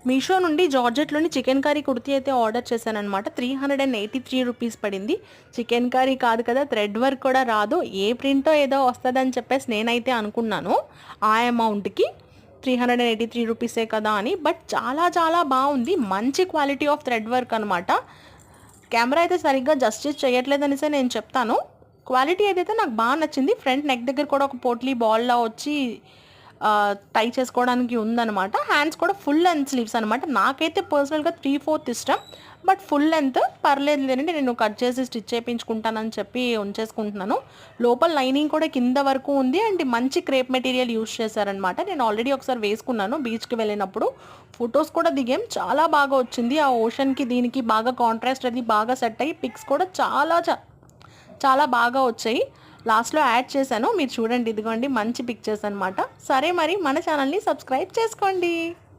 మీషో నుండి జార్జెట్లోని chicken curry kurti అయితే order చేశానమాట. 383 rupees పడింది. చికెన్ కర్రీ కాదు కదా, థ్రెడ్ వర్క్ కూడా రాదు, ఏ ప్రింటో ఏదో వస్తుందని చెప్పేసి నేనైతే అనుకున్నాను ఆ అమౌంట్కి. 383 రూపీసే కదా అని. బట్ చాలా చాలా బాగుంది, మంచి క్వాలిటీ ఆఫ్ థ్రెడ్ వర్క్ అనమాట. కెమెరా అయితే సరిగ్గా జస్టిస్ చేయట్లేదనిసే నేను చెప్తాను. క్వాలిటీ ఏదైతే నాకు బాగా నచ్చింది. ఫ్రంట్ నెక్ దగ్గర కూడా ఒక పోట్లీ బాల్లా వచ్చి టై చేసుకోవడానికి ఉందన్నమాట. హ్యాండ్స్ కూడా ఫుల్ లెంత్ స్లీవ్స్ అనమాట. నాకైతే పర్సనల్గా 3/4 ఇష్టం, బట్ ఫుల్ లెంత్ పర్లేదు లేదండి, నేను కట్ చేసి స్టిచ్ చేయించుకుంటానని చెప్పి ఉంచేసుకుంటున్నాను. లోపల లైనింగ్ కూడా కింద వరకు ఉంది అండ్ మంచి క్రేప్ మెటీరియల్ యూస్ చేశారనమాట. నేను ఆల్రెడీ ఒకసారి వేసుకున్నాను బీచ్కి వెళ్ళినప్పుడు. ఫొటోస్ కూడా దిగాం, చాలా బాగా వచ్చింది. ఆ ఓషన్కి దీనికి బాగా కాంట్రాస్ట్ అది బాగా సెట్ అయ్యి పిక్స్ కూడా చాలా బాగా వచ్చాయి. లాస్ట్లో యాడ్ చేశాను, మీరు చూడండి, ఇదిగోండి మంచి పిక్చర్స్ అనమాట. సరే మరి మన ఛానల్ని సబ్స్క్రైబ్ చేసుకోండి.